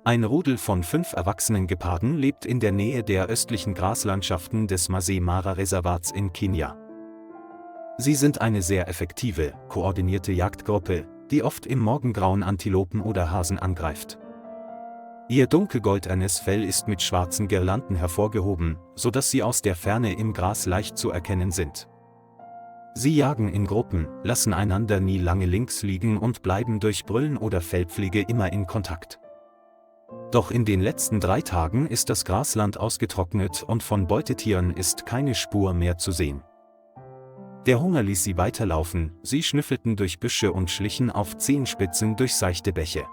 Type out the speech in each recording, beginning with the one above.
Ein Rudel von 5 erwachsenen Geparden lebt in der Nähe der östlichen Graslandschaften des Masai Mara Reservats in Kenia. Sie sind eine sehr effektive, koordinierte Jagdgruppe, die oft im Morgengrauen Antilopen oder Hasen angreift. Ihr dunkelgoldenes Fell ist mit schwarzen Girlanden hervorgehoben, sodass sie aus der Ferne im Gras leicht zu erkennen sind. Sie jagen in Gruppen, lassen einander nie lange links liegen und bleiben durch Brüllen oder Fellpflege immer in Kontakt. Doch in den letzten 3 Tagen ist das Grasland ausgetrocknet und von Beutetieren ist keine Spur mehr zu sehen. Der Hunger ließ sie weiterlaufen, sie schnüffelten durch Büsche und schlichen auf Zehenspitzen durch seichte Bäche.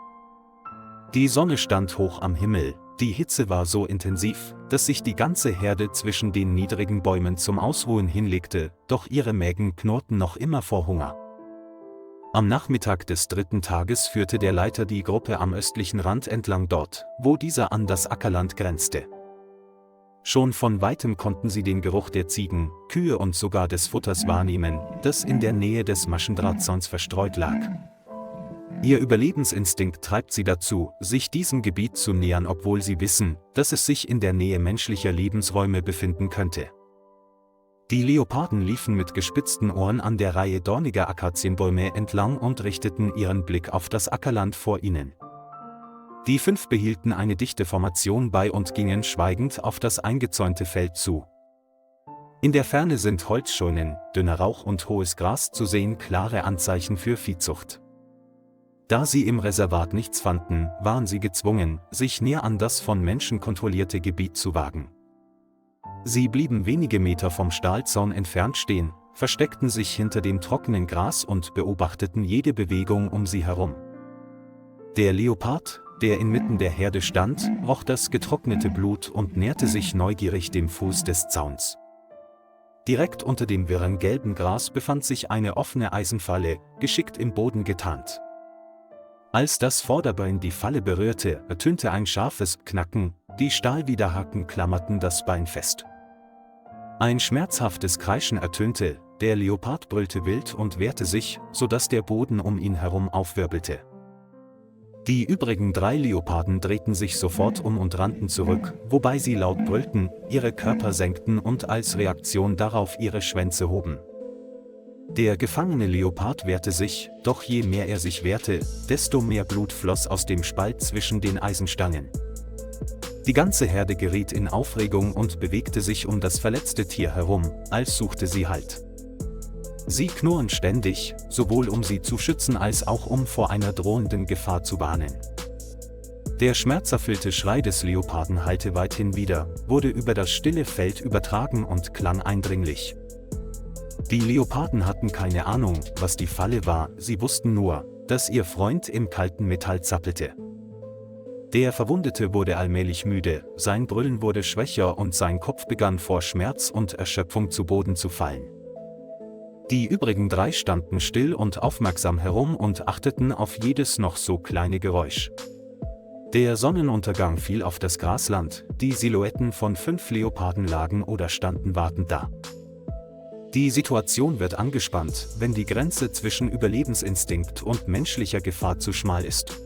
Die Sonne stand hoch am Himmel, die Hitze war so intensiv, dass sich die ganze Herde zwischen den niedrigen Bäumen zum Ausruhen hinlegte, doch ihre Mägen knurrten noch immer vor Hunger. Am Nachmittag des 3. Tages führte der Leiter die Gruppe am östlichen Rand entlang dort, wo dieser an das Ackerland grenzte. Schon von weitem konnten sie den Geruch der Ziegen, Kühe und sogar des Futters wahrnehmen, das in der Nähe des Maschendrahtzauns verstreut lag. Ihr Überlebensinstinkt treibt sie dazu, sich diesem Gebiet zu nähern, obwohl sie wissen, dass es sich in der Nähe menschlicher Lebensräume befinden könnte. Die Leoparden liefen mit gespitzten Ohren an der Reihe dorniger Akazienbäume entlang und richteten ihren Blick auf das Ackerland vor ihnen. Die 5 behielten eine dichte Formation bei und gingen schweigend auf das eingezäunte Feld zu. In der Ferne sind Holzscheunen, dünner Rauch und hohes Gras zu sehen, klare Anzeichen für Viehzucht. Da sie im Reservat nichts fanden, waren sie gezwungen, sich näher an das von Menschen kontrollierte Gebiet zu wagen. Sie blieben wenige Meter vom Stahlzaun entfernt stehen, versteckten sich hinter dem trockenen Gras und beobachteten jede Bewegung um sie herum. Der Leopard, der inmitten der Herde stand, roch das getrocknete Blut und näherte sich neugierig dem Fuß des Zauns. Direkt unter dem wirren gelben Gras befand sich eine offene Eisenfalle, geschickt im Boden getarnt. Als das Vorderbein die Falle berührte, ertönte ein scharfes Knacken, die Stahlwiderhaken klammerten das Bein fest. Ein schmerzhaftes Kreischen ertönte, der Leopard brüllte wild und wehrte sich, sodass der Boden um ihn herum aufwirbelte. Die übrigen 3 Leoparden drehten sich sofort um und rannten zurück, wobei sie laut brüllten, ihre Körper senkten und als Reaktion darauf ihre Schwänze hoben. Der gefangene Leopard wehrte sich, doch je mehr er sich wehrte, desto mehr Blut floss aus dem Spalt zwischen den Eisenstangen. Die ganze Herde geriet in Aufregung und bewegte sich um das verletzte Tier herum, als suchte sie Halt. Sie knurren ständig, sowohl um sie zu schützen als auch um vor einer drohenden Gefahr zu warnen. Der schmerzerfüllte Schrei des Leoparden hallte weithin wider, wurde über das stille Feld übertragen und klang eindringlich. Die Leoparden hatten keine Ahnung, was die Falle war, sie wussten nur, dass ihr Freund im kalten Metall zappelte. Der Verwundete wurde allmählich müde, sein Brüllen wurde schwächer und sein Kopf begann vor Schmerz und Erschöpfung zu Boden zu fallen. Die übrigen 3 standen still und aufmerksam herum und achteten auf jedes noch so kleine Geräusch. Der Sonnenuntergang fiel auf das Grasland, die Silhouetten von 5 Leoparden lagen oder standen wartend da. Die Situation wird angespannt, wenn die Grenze zwischen Überlebensinstinkt und menschlicher Gefahr zu schmal ist.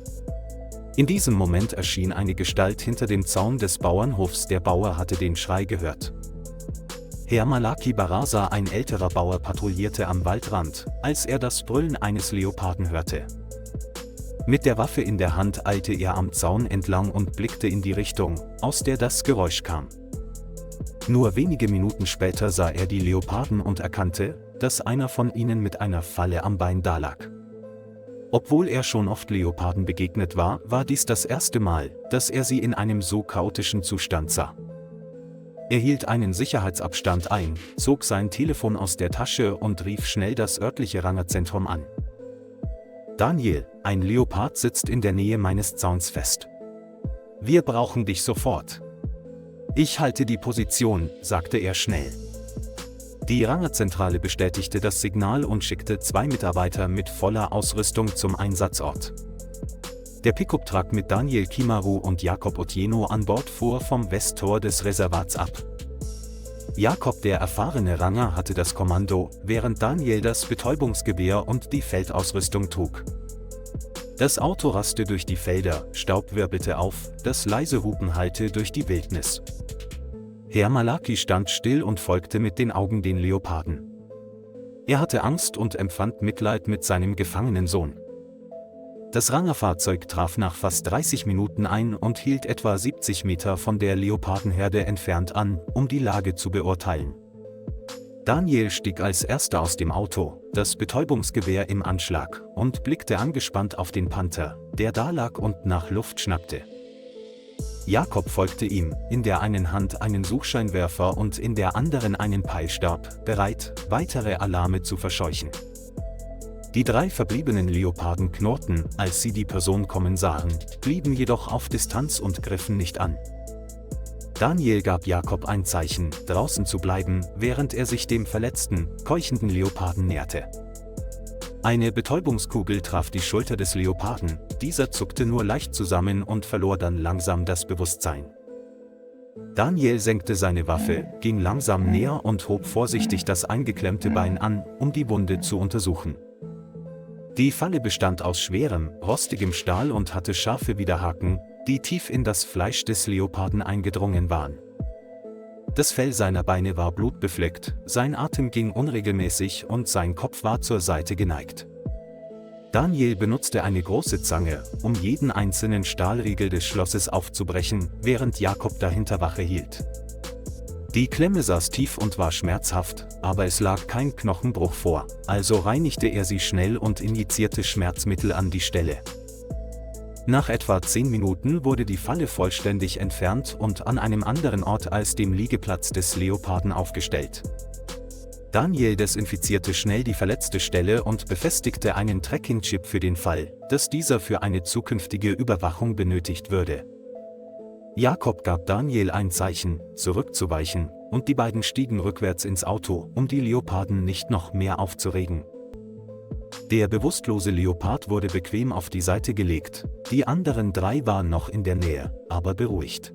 In diesem Moment erschien eine Gestalt hinter dem Zaun des Bauernhofs. Der Bauer hatte den Schrei gehört. Herr Malaki Barasa, ein älterer Bauer, patrouillierte am Waldrand, als er das Brüllen eines Leoparden hörte. Mit der Waffe in der Hand eilte er am Zaun entlang und blickte in die Richtung, aus der das Geräusch kam. Nur wenige Minuten später sah er die Leoparden und erkannte, dass einer von ihnen mit einer Falle am Bein dalag. Obwohl er schon oft Leoparden begegnet war, war dies das erste Mal, dass er sie in einem so chaotischen Zustand sah. Er hielt einen Sicherheitsabstand ein, zog sein Telefon aus der Tasche und rief schnell das örtliche Rangerzentrum an. Daniel, ein Leopard sitzt in der Nähe meines Zauns fest. Wir brauchen dich sofort. Ich halte die Position, sagte er schnell. Die Rangerzentrale bestätigte das Signal und schickte 2 Mitarbeiter mit voller Ausrüstung zum Einsatzort. Der Pickup-Truck mit Daniel Kimaru und Jakob Otieno an Bord fuhr vom Westtor des Reservats ab. Jakob, der erfahrene Ranger, hatte das Kommando, während Daniel das Betäubungsgewehr und die Feldausrüstung trug. Das Auto raste durch die Felder, Staub wirbelte auf, das leise Hupen hallte durch die Wildnis. Herr Malaki stand still und folgte mit den Augen den Leoparden. Er hatte Angst und empfand Mitleid mit seinem gefangenen Sohn. Das Rangerfahrzeug traf nach fast 30 Minuten ein und hielt etwa 70 Meter von der Leopardenherde entfernt an, um die Lage zu beurteilen. Daniel stieg als erster aus dem Auto, das Betäubungsgewehr im Anschlag, und blickte angespannt auf den Panther, der dalag und nach Luft schnappte. Jakob folgte ihm, in der einen Hand einen Suchscheinwerfer und in der anderen einen Peilstab, bereit, weitere Alarme zu verscheuchen. Die 3 verbliebenen Leoparden knurrten, als sie die Person kommen sahen, blieben jedoch auf Distanz und griffen nicht an. Daniel gab Jakob ein Zeichen, draußen zu bleiben, während er sich dem verletzten, keuchenden Leoparden näherte. Eine Betäubungskugel traf die Schulter des Leoparden, dieser zuckte nur leicht zusammen und verlor dann langsam das Bewusstsein. Daniel senkte seine Waffe, ging langsam näher und hob vorsichtig das eingeklemmte Bein an, um die Wunde zu untersuchen. Die Falle bestand aus schwerem, rostigem Stahl und hatte scharfe Widerhaken, die tief in das Fleisch des Leoparden eingedrungen waren. Das Fell seiner Beine war blutbefleckt, sein Atem ging unregelmäßig und sein Kopf war zur Seite geneigt. Daniel benutzte eine große Zange, um jeden einzelnen Stahlriegel des Schlosses aufzubrechen, während Jakob dahinter Wache hielt. Die Klemme saß tief und war schmerzhaft, aber es lag kein Knochenbruch vor, also reinigte er sie schnell und injizierte Schmerzmittel an die Stelle. Nach etwa 10 Minuten wurde die Falle vollständig entfernt und an einem anderen Ort als dem Liegeplatz des Leoparden aufgestellt. Daniel desinfizierte schnell die verletzte Stelle und befestigte einen Tracking-Chip für den Fall, dass dieser für eine zukünftige Überwachung benötigt würde. Jakob gab Daniel ein Zeichen, zurückzuweichen, und die beiden stiegen rückwärts ins Auto, um die Leoparden nicht noch mehr aufzuregen. Der bewusstlose Leopard wurde bequem auf die Seite gelegt, die anderen 3 waren noch in der Nähe, aber beruhigt.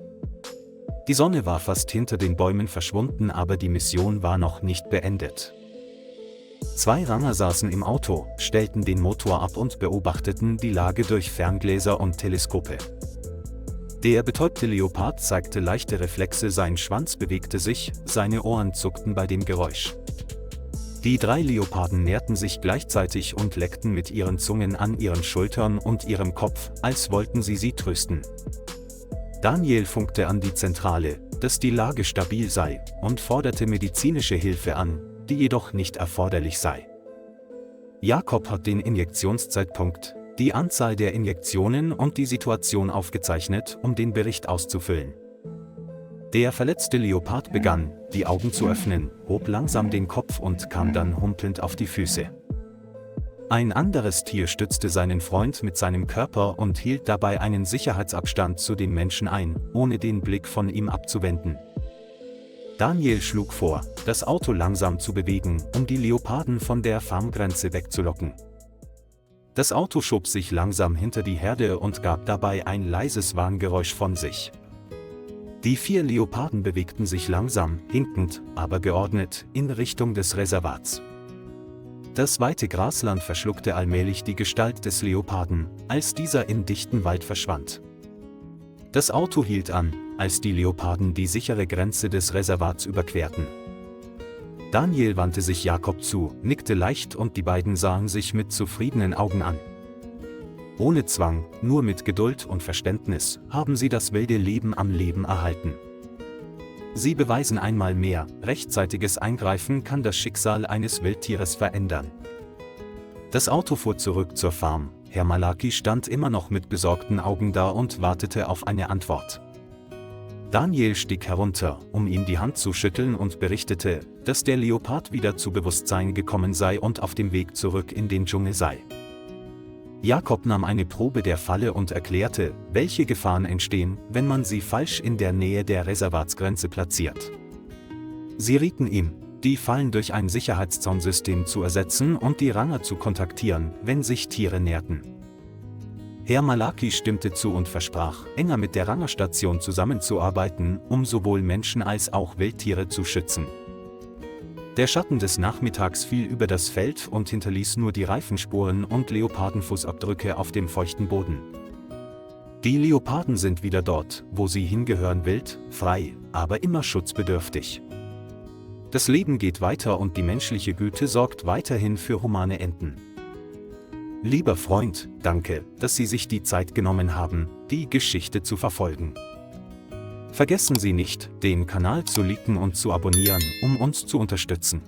Die Sonne war fast hinter den Bäumen verschwunden, aber die Mission war noch nicht beendet. 2 Ranger saßen im Auto, stellten den Motor ab und beobachteten die Lage durch Ferngläser und Teleskope. Der betäubte Leopard zeigte leichte Reflexe, sein Schwanz bewegte sich, seine Ohren zuckten bei dem Geräusch. Die 3 Leoparden näherten sich gleichzeitig und leckten mit ihren Zungen an ihren Schultern und ihrem Kopf, als wollten sie trösten. Daniel funkte an die Zentrale, dass die Lage stabil sei, und forderte medizinische Hilfe an, die jedoch nicht erforderlich sei. Jakob hat den Injektionszeitpunkt, die Anzahl der Injektionen und die Situation aufgezeichnet, um den Bericht auszufüllen. Der verletzte Leopard begann, die Augen zu öffnen, hob langsam den Kopf und kam dann humpelnd auf die Füße. Ein anderes Tier stützte seinen Freund mit seinem Körper und hielt dabei einen Sicherheitsabstand zu dem Menschen ein, ohne den Blick von ihm abzuwenden. Daniel schlug vor, das Auto langsam zu bewegen, um die Leoparden von der Farmgrenze wegzulocken. Das Auto schob sich langsam hinter die Herde und gab dabei ein leises Warngeräusch von sich. Die 4 Leoparden bewegten sich langsam, hinkend, aber geordnet, in Richtung des Reservats. Das weite Grasland verschluckte allmählich die Gestalt des Leoparden, als dieser im dichten Wald verschwand. Das Auto hielt an, als die Leoparden die sichere Grenze des Reservats überquerten. Daniel wandte sich Jakob zu, nickte leicht und die beiden sahen sich mit zufriedenen Augen an. Ohne Zwang, nur mit Geduld und Verständnis, haben sie das wilde Leben am Leben erhalten. Sie beweisen einmal mehr, rechtzeitiges Eingreifen kann das Schicksal eines Wildtieres verändern. Das Auto fuhr zurück zur Farm, Herr Malaki stand immer noch mit besorgten Augen da und wartete auf eine Antwort. Daniel stieg herunter, um ihm die Hand zu schütteln und berichtete, dass der Leopard wieder zu Bewusstsein gekommen sei und auf dem Weg zurück in den Dschungel sei. Jakob nahm eine Probe der Falle und erklärte, welche Gefahren entstehen, wenn man sie falsch in der Nähe der Reservatsgrenze platziert. Sie rieten ihm, die Fallen durch ein Sicherheitszaunsystem zu ersetzen und die Ranger zu kontaktieren, wenn sich Tiere näherten. Herr Malaki stimmte zu und versprach, enger mit der Rangerstation zusammenzuarbeiten, um sowohl Menschen als auch Wildtiere zu schützen. Der Schatten des Nachmittags fiel über das Feld und hinterließ nur die Reifenspuren und Leopardenfußabdrücke auf dem feuchten Boden. Die Leoparden sind wieder dort, wo sie hingehören, wild, frei, aber immer schutzbedürftig. Das Leben geht weiter und die menschliche Güte sorgt weiterhin für humane Enten. Lieber Freund, danke, dass Sie sich die Zeit genommen haben, die Geschichte zu verfolgen. Vergessen Sie nicht, den Kanal zu liken und zu abonnieren, um uns zu unterstützen.